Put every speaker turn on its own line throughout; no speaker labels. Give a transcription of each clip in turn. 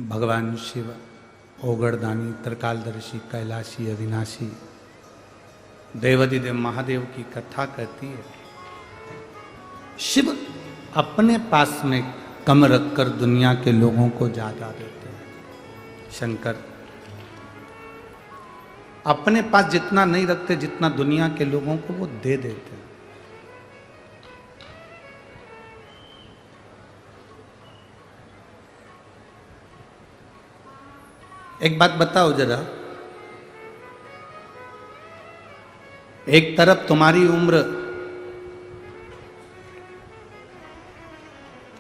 भगवान शिव ओगड़दानी त्रिकालदर्शी कैलाशी अविनाशी देवाधिदेव महादेव की कथा कहती है। शिव अपने पास में कम रखकर दुनिया के लोगों को ज्यादा देते हैं। शंकर अपने पास जितना नहीं रखते जितना दुनिया के लोगों को वो दे देते हैं। एक बात बताओ जरा, एक तरफ तुम्हारी उम्र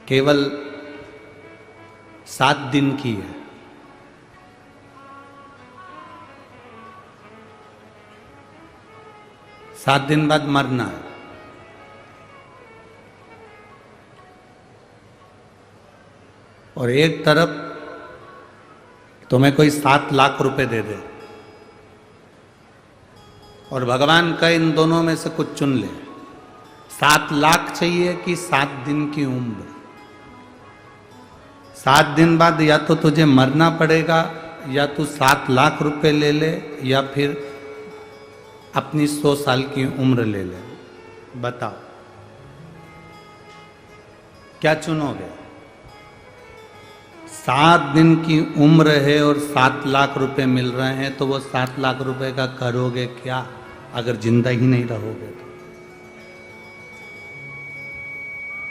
केवल 7 दिन की है, सात दिन बाद मरना है, और एक तरफ तुम्हें कोई 7 लाख रुपए दे दे और भगवान का इन दोनों में से कुछ चुन ले। 7 लाख चाहिए कि 7 दिन की उम्र? 7 दिन बाद या तो तुझे मरना पड़ेगा, या तू 7 लाख रुपए ले ले, या फिर अपनी 100 साल की उम्र ले ले। बताओ क्या चुनोगे? 7 दिन की उम्र है और 7 लाख रुपए मिल रहे हैं, तो वो 7 लाख रुपए का करोगे क्या अगर जिंदा ही नहीं रहोगे तो?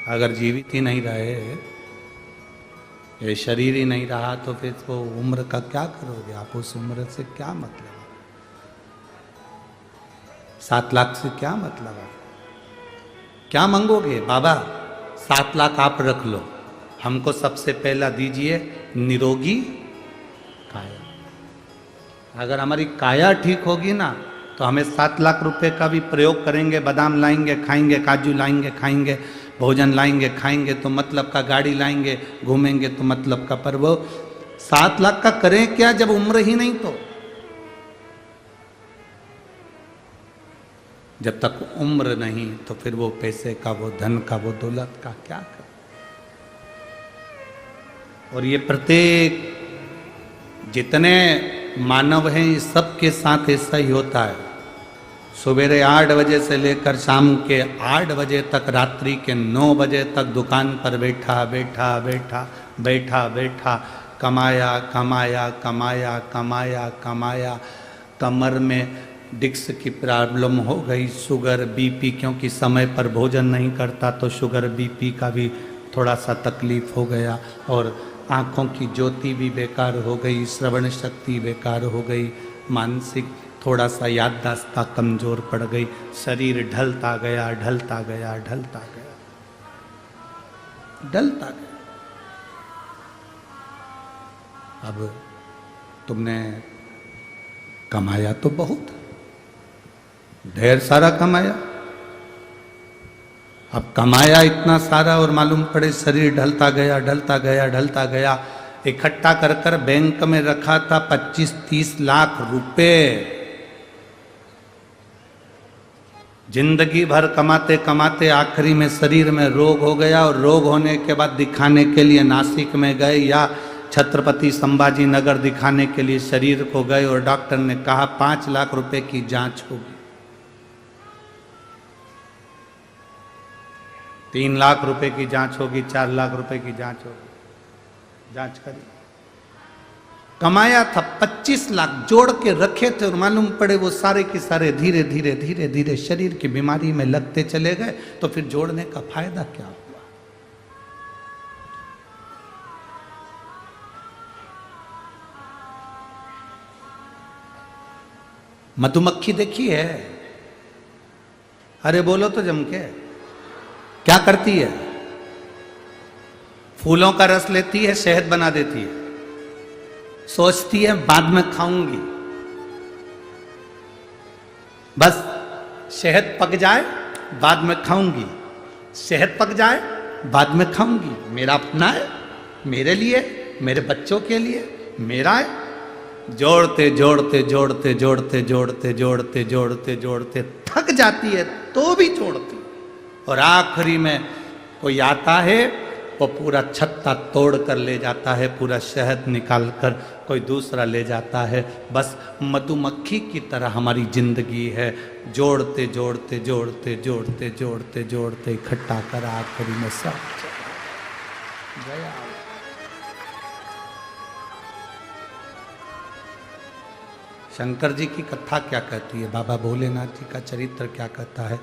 अगर जीवित ही नहीं रहे, ये शरीर ही नहीं रहा, तो फिर वो उम्र का क्या करोगे आप? उस उम्र से क्या मतलब? 7 लाख से क्या मतलब? क्या मांगोगे? बाबा 7 लाख आप रख लो, हमको सबसे पहला दीजिए निरोगी काया। अगर हमारी काया ठीक होगी ना, तो हमें 7 लाख रुपए का भी प्रयोग करेंगे। बादाम लाएंगे खाएंगे, काजू लाएंगे खाएंगे, भोजन लाएंगे खाएंगे, तो मतलब का गाड़ी लाएंगे घूमेंगे, तो मतलब का। पर वो 7 लाख का करें क्या जब उम्र ही नहीं? तो जब तक उम्र नहीं, तो फिर वो पैसे का, वो धन का, वो दौलत का क्या कर? और ये प्रत्येक जितने मानव हैं, इस सब के साथ ऐसा ही होता है। सवेरे 8 बजे से लेकर शाम के 8 बजे तक, रात्रि के 9 बजे तक दुकान पर बैठा बैठा बैठा बैठा बैठा कमाया कमाया कमाया कमाया कमाया। कमर में डिस्क की प्रॉब्लम हो गई, शुगर बीपी, क्योंकि समय पर भोजन नहीं करता तो शुगर बीपी का भी थोड़ा सा तकलीफ हो गया, और आँखों की ज्योति भी बेकार हो गई, श्रवण शक्ति बेकार हो गई, मानसिक थोड़ा सा याददाश्त कमजोर पड़ गई, शरीर ढलता गया ढलता गया ढलता गया ढलता गया। अब तुमने कमाया तो बहुत, ढेर सारा कमाया। अब कमाया इतना सारा और मालूम पड़े शरीर ढलता गया ढलता गया ढलता गया। इकट्ठा कर कर बैंक में रखा था 25-30 लाख रुपए। जिंदगी भर कमाते कमाते आखिरी में शरीर में रोग हो गया, और रोग होने के बाद दिखाने के लिए नासिक में गए या छत्रपति संभाजी नगर दिखाने के लिए शरीर को गए, और डॉक्टर ने कहा 5 लाख रुपए की जांच होगी। 3 लाख रुपए की जांच होगी, 4 लाख रुपए की जांच होगी। जांच करी, कमाया था 25 लाख, जोड़ के रखे थे, और मालूम पड़े वो सारे के सारे धीरे धीरे धीरे धीरे शरीर की बीमारी में लगते चले गए। तो फिर जोड़ने का फायदा क्या हुआ? मधुमक्खी देखी है? अरे बोलो तो जम के। क्या करती है? फूलों का रस लेती है, शहद बना देती है, सोचती है बाद में खाऊंगी। बस शहद पक जाए बाद में खाऊंगी, शहद पक जाए बाद में खाऊंगी। मेरा अपना है, मेरे लिए, मेरे बच्चों के लिए, मेरा है। जोड़ते जोड़ते जोड़ते जोड़ते जोड़ते जोड़ते जोड़ते जोड़ते थक जाती है, तो भी जोड़ती। और आखिरी में कोई आता है वो पूरा छत्ता तोड़ कर ले जाता है, पूरा शहद निकाल कर कोई दूसरा ले जाता है। बस मधुमक्खी की तरह हमारी जिंदगी है, जोड़ते जोड़ते जोड़ते जोड़ते जोड़ते जोड़ते इकट्ठा कर आखिरी में सब गया। शंकर जी की कथा क्या कहती है, बाबा भोलेनाथ जी का चरित्र क्या कहता है,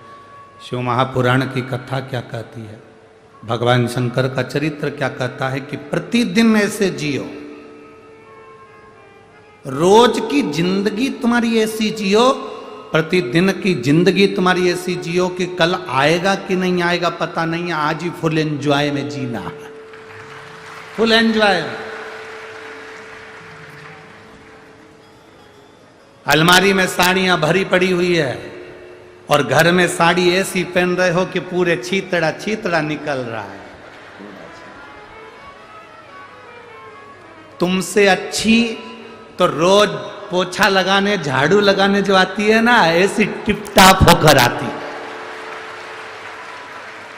शिव महापुराण की कथा क्या कहती है, भगवान शंकर का चरित्र क्या कहता है कि प्रतिदिन ऐसे जियो, रोज की जिंदगी तुम्हारी ऐसी जियो, प्रतिदिन की जिंदगी तुम्हारी ऐसी जियो कि कल आएगा कि नहीं आएगा पता नहीं है, आज ही फुल एंजॉय में जीना है, फुल एंजॉय। अलमारी में साड़ियां भरी पड़ी हुई है और घर में साड़ी ऐसी पहन रहे हो कि पूरे छीतड़ा छीतड़ा निकल रहा है। तुमसे अच्छी तो रोज पोछा लगाने झाड़ू लगाने जो आती है ना, ऐसी टिपटाप होकर आती।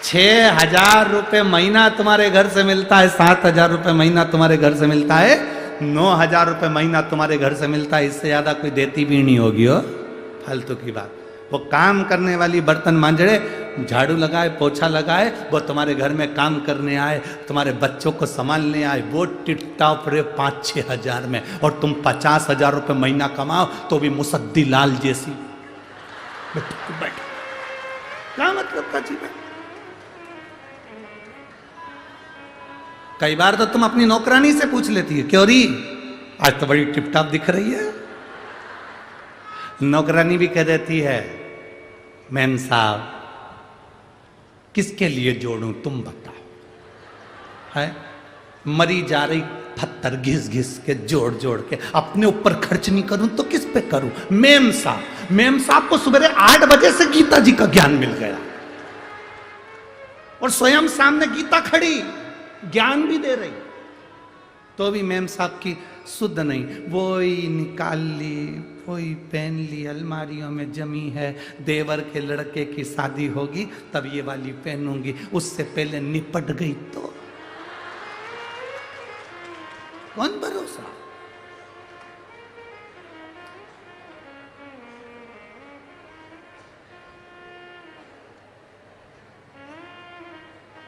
6,000 रुपये महीना तुम्हारे घर से मिलता है, 7,000 रुपये महीना तुम्हारे घर से मिलता है, 9,000 रुपये महीना तुम्हारे घर से मिलता है, इससे ज्यादा कोई देती भी नहीं होगी हो, फालतू की बात। वो काम करने वाली बर्तन मांजड़े, झाड़ू लगाए पोछा लगाए, वो तुम्हारे घर में काम करने आए, तुम्हारे बच्चों को संभालने आए, वो टिपटाप रे 5-6 हजार में, और तुम 50,000 रुपये महीना कमाओ तो भी मुसद्दी लाल जैसी। बैठ क्या मतलब का जीवन। कई बार तो तुम अपनी नौकरानी से पूछ लेती है, क्यों री आज तो बड़ी टिपटाप दिख रही है। नौकरानी भी कह देती है, मैम साहब किसके लिए जोड़ूं तुम बताओ, है मरी जा रही पत्थर घिस घिस के जोड़ जोड़ के, अपने ऊपर खर्च नहीं करूं तो किस पे करूं। मेम साहब को सुबह 8 बजे से गीता जी का ज्ञान मिल गया और स्वयं सामने गीता खड़ी ज्ञान भी दे रही, तो भी मेम साहब की शुद्ध नहीं, वही निकाल ली, वही पहन ली, अलमारियों में जमी है, देवर के लड़के की शादी होगी तब ये वाली पहनूंगी, उससे पहले निपट गई तो कौन भरोसा।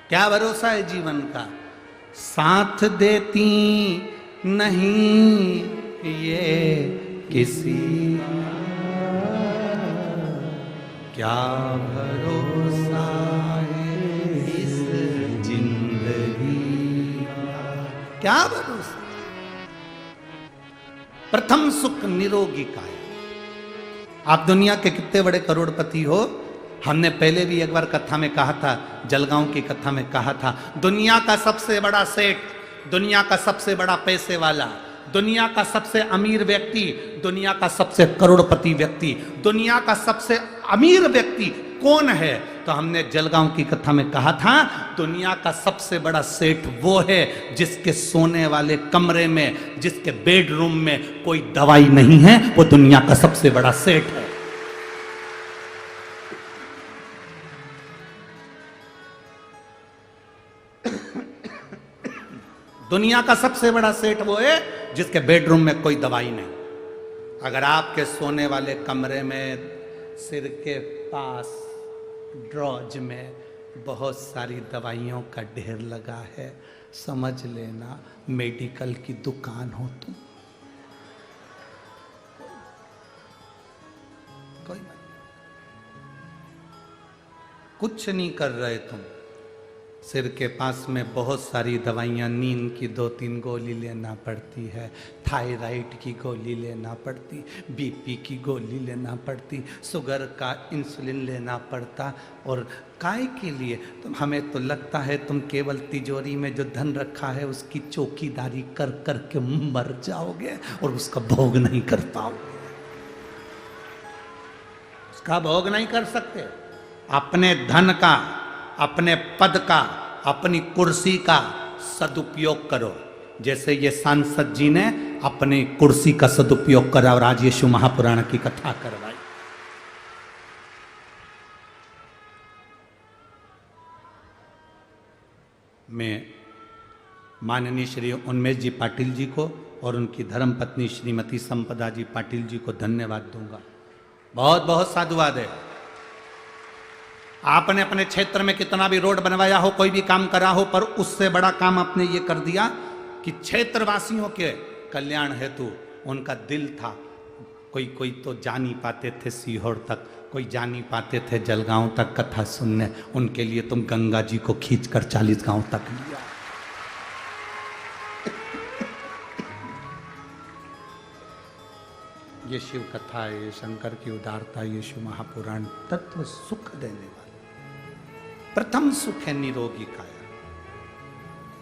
क्या भरोसा है जीवन का। साथ देती नहीं ये किसी, क्या भरोसा है इस जिंदगी का, क्या भरोसा। प्रथम सुख निरोगी का है। आप दुनिया के कितने बड़े करोड़पति हो, हमने पहले भी एक बार कथा में कहा था, जलगांव की कथा में कहा था, दुनिया का सबसे बड़ा सेठ, दुनिया का सबसे बड़ा पैसे वाला, दुनिया का सबसे अमीर व्यक्ति, दुनिया का सबसे करोड़पति व्यक्ति, दुनिया का सबसे अमीर व्यक्ति कौन है, तो हमने जलगांव की कथा में कहा था, दुनिया का सबसे बड़ा सेठ वो है जिसके सोने वाले कमरे में, जिसके बेडरूम में कोई दवाई नहीं है, वो दुनिया का सबसे बड़ा सेठ है। दुनिया का सबसे बड़ा सेठ वो है जिसके बेडरूम में कोई दवाई नहीं। अगर आपके सोने वाले कमरे में सिर के पास ड्रॉज में बहुत सारी दवाइयों का ढेर लगा है, समझ लेना मेडिकल की दुकान हो तुम। कोई कुछ नहीं कर रहे तुम, सिर के पास में बहुत सारी दवाइयाँ, नींद की 2-3 गोली लेना पड़ती है, थायराइड की गोली लेना पड़ती, बीपी की गोली लेना पड़ती, शुगर का इंसुलिन लेना पड़ता, और काय के लिए तुम, हमें तो लगता है तुम केवल तिजोरी में जो धन रखा है उसकी चौकीदारी कर कर के मर जाओगे और उसका भोग नहीं कर पाओगे, उसका भोग नहीं कर सकते। अपने धन का, अपने पद का, अपनी कुर्सी का सदुपयोग करो, जैसे ये सांसद जी ने अपनी कुर्सी का सदुपयोग करा और आज ये शिव महापुराण की कथा करवाई। मैं माननीय श्री उन्मेष जी पाटिल जी को और उनकी धर्मपत्नी श्रीमती संपदा जी पाटिल जी को धन्यवाद दूंगा। बहुत बहुत साधुवाद है। आपने अपने क्षेत्र में कितना भी रोड बनवाया हो, कोई भी काम करा हो, पर उससे बड़ा काम आपने ये कर दिया कि क्षेत्रवासियों के कल्याण हेतु उनका दिल था। कोई कोई तो जा नहीं पाते थे सीहोर तक, कोई जा नहीं पाते थे जलगांव तक कथा सुनने, उनके लिए तुम गंगा जी को खींचकर 40 गांव तक लिया। ये शिव कथा है, ये शंकर की उदारता, ये शिव महापुराण तत्व सुख देने वाला। प्रथम सुख है निरोगी काया।